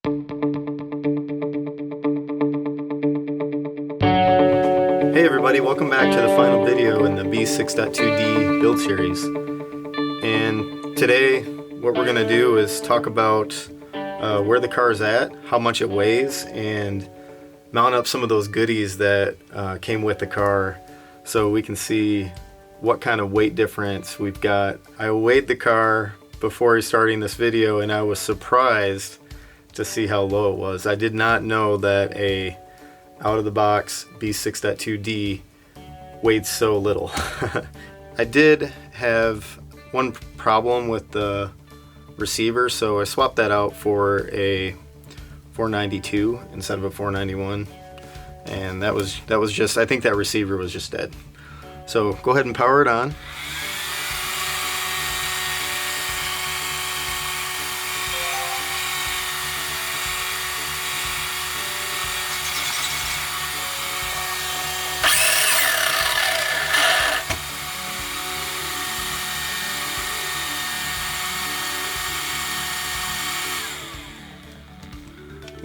Hey everybody, welcome back to the final video in the B6.2d build series. And today what we're going to do is talk about where the car is at, how much it weighs, and mount up some of those goodies that came with the car so we can see what kind of weight difference we've got. I weighed the car before starting this video and I was surprised to see how low it was. I did not know that a out-of-the-box B6.2d weighed so little. I did have one problem with the receiver, so I swapped that out for a 492 instead of a 491, and that was just, I think that receiver was just dead. So go ahead and power it on.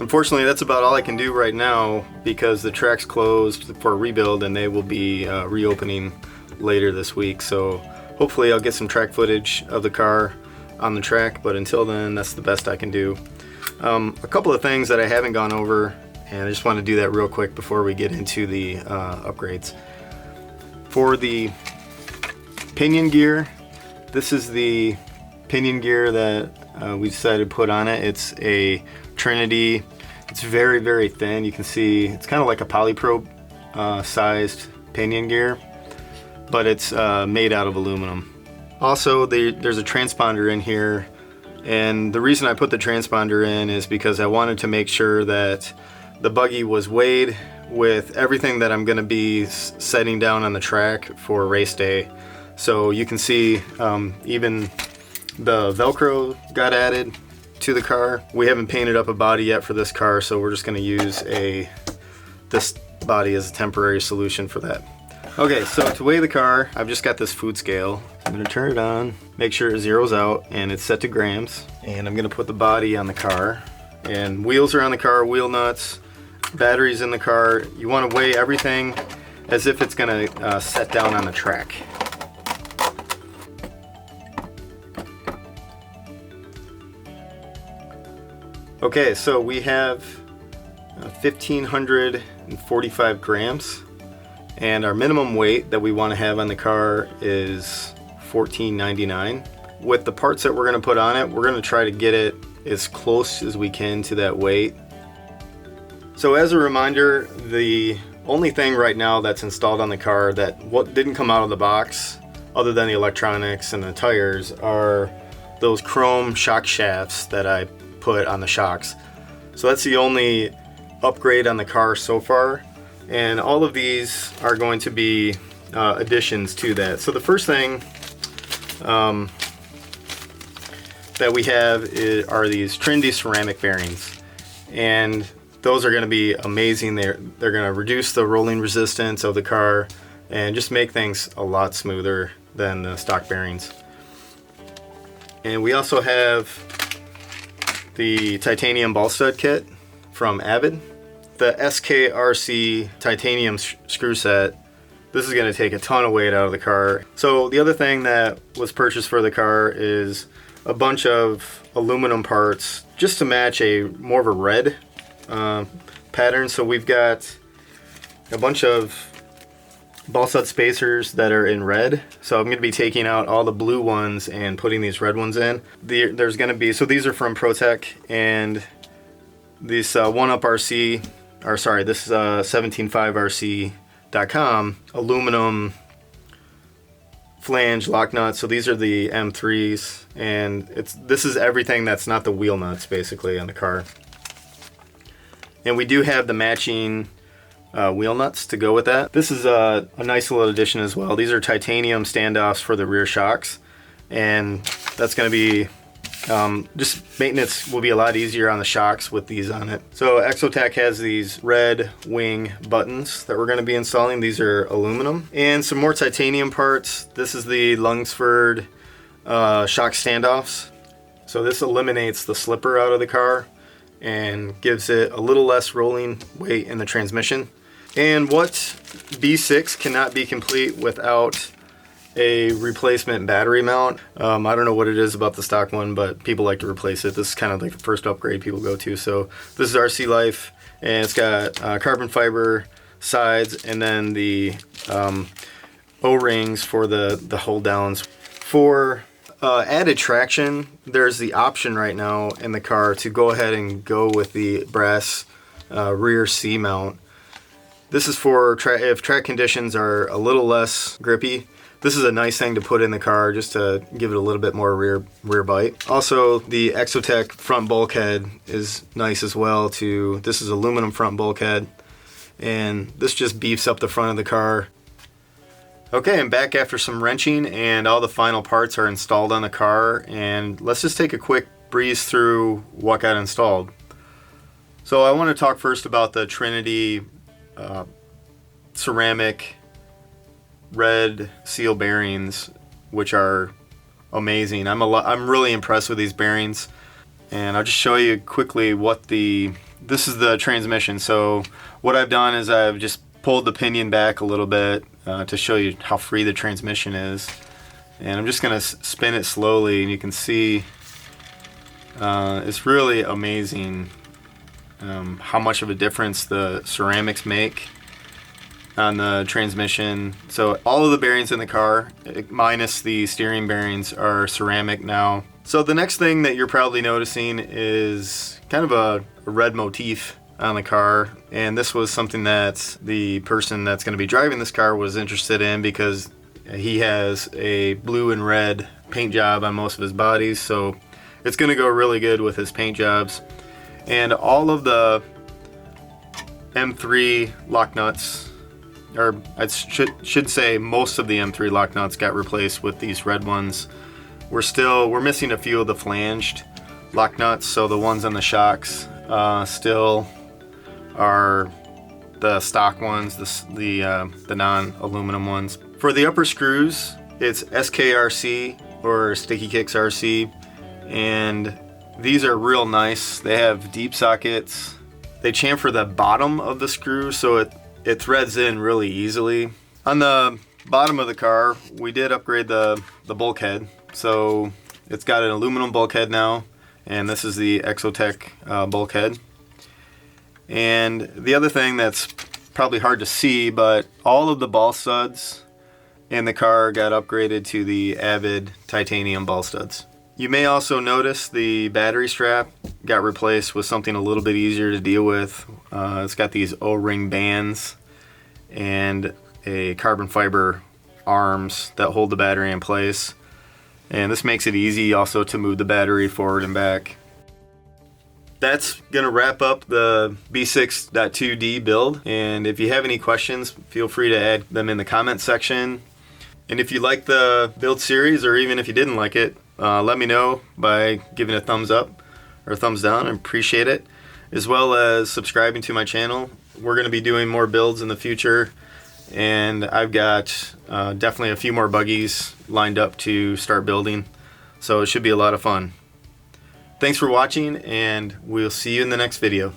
Unfortunately, that's about all I can do right now because the track's closed for rebuild and they will be reopening later this week. So hopefully I'll get some track footage of the car on the track, but until then, that's the best I can do. A couple of things that I haven't gone over, and I just want to do that real quick before we get into the upgrades. For the pinion gear, this is the pinion gear that we decided to put on it. It's a Trinity. It's very, very thin. You can see it's kind of like a polyprobe sized pinion gear, but it's made out of aluminum. Also, there's a transponder in here, and the reason I put the transponder in is because I wanted to make sure that the buggy was weighed with everything that I'm going to be setting down on the track for race day. So you can see even the Velcro got added to the car. We haven't painted up a body yet for this car, so we're just going to use this body as a temporary solution for that. Okay, so to weigh the car, I've just got this food scale. I'm going to turn it on, make sure it zeroes out, and it's set to grams. And I'm going to put the body on the car. And wheels are on the car, wheel nuts, batteries in the car. You want to weigh everything as if it's going to set down on the track. Okay, so we have 1,545 grams, and our minimum weight that we want to have on the car is 1499. With the parts that we're going to put on it, we're going to try to get it as close as we can to that weight. So as a reminder, the only thing right now that's installed on the car that didn't come out of the box, other than the electronics and the tires, are those chrome shock shafts that I put on the shocks. So that's the only upgrade on the car so far, and all of these are going to be additions to that. So the first thing that we have are these Trinity ceramic bearings, and those are going to be amazing. They're going to reduce the rolling resistance of the car and just make things a lot smoother than the stock bearings. And we also have the titanium ball stud kit from Avid. The SKRC titanium screw set. This is going to take a ton of weight out of the car. So the other thing that was purchased for the car is a bunch of aluminum parts just to match more of a red pattern. So we've got a bunch of ball stud spacers that are in red, so I'm going to be taking out all the blue ones and putting these red ones in. There's going to be, so these are from ProTech, and this 1UpRC, or sorry, this is 175rc.com aluminum flange lock nuts. So these are the M3s, and this is everything that's not the wheel nuts basically on the car. And we do have the matching wheel nuts to go with that. This is a nice little addition as well. These are titanium standoffs for the rear shocks, and that's going to be just maintenance will be a lot easier on the shocks with these on it. So Exotec has these red wing buttons that we're going to be installing. These are aluminum, and some more titanium parts. This is the Lunsford shock standoffs. So this eliminates the slipper out of the car, and gives it a little less rolling weight in the transmission. And what B6 cannot be complete without a replacement battery mount. I don't know what it is about the stock one, but people like to replace it. This is kind of like the first upgrade people go to. So this is RC Life, and it's got carbon fiber sides and then the O-rings for the hold downs. For added traction, there's the option right now in the car to go ahead and go with the brass rear C mount. This is for if track conditions are a little less grippy. This is a nice thing to put in the car just to give it a little bit more rear bite. Also, the Exotech front bulkhead is nice as well too. This is aluminum front bulkhead, and this just beefs up the front of the car. Okay, I'm back after some wrenching, and all the final parts are installed on the car, and let's just take a quick breeze through what got installed. So I want to talk first about the Trinity ceramic red seal bearings, which are amazing. I'm really impressed with these bearings, and I'll just show you quickly this is the transmission. So what I've done is I've just pulled the pinion back a little bit to show you how free the transmission is, and I'm just gonna spin it slowly, and you can see it's really amazing how much of a difference the ceramics make on the transmission. So all of the bearings in the car, minus the steering bearings, are ceramic now. So the next thing that you're probably noticing is kind of a red motif on the car, and this was something that the person that's going to be driving this car was interested in because he has a blue and red paint job on most of his bodies, so it's going to go really good with his paint jobs. And all of the M3 lock nuts, or I should say most of the M3 lock nuts, got replaced with these red ones. We're missing a few of the flanged lock nuts, so the ones on the shocks still are the stock ones, the non-aluminum ones. For the upper screws, it's SKRC or Sticky Kicks RC, and these are real nice. They have deep sockets. They chamfer the bottom of the screw so it threads in really easily. On the bottom of the car, we did upgrade the bulkhead. So it's got an aluminum bulkhead now, and this is the Exotech bulkhead. And the other thing that's probably hard to see, but all of the ball studs in the car got upgraded to the Avid titanium ball studs. You may also notice the battery strap got replaced with something a little bit easier to deal with. It's got these O-ring bands and a carbon fiber arms that hold the battery in place. And this makes it easy also to move the battery forward and back. That's going to wrap up the B6.2d build. And if you have any questions, feel free to add them in the comment section. And if you like the build series, or even if you didn't like it, let me know by giving a thumbs up or thumbs down. I appreciate it. As well as subscribing to my channel. We're going to be doing more builds in the future, and I've got definitely a few more buggies lined up to start building, so it should be a lot of fun. Thanks for watching, and we'll see you in the next video.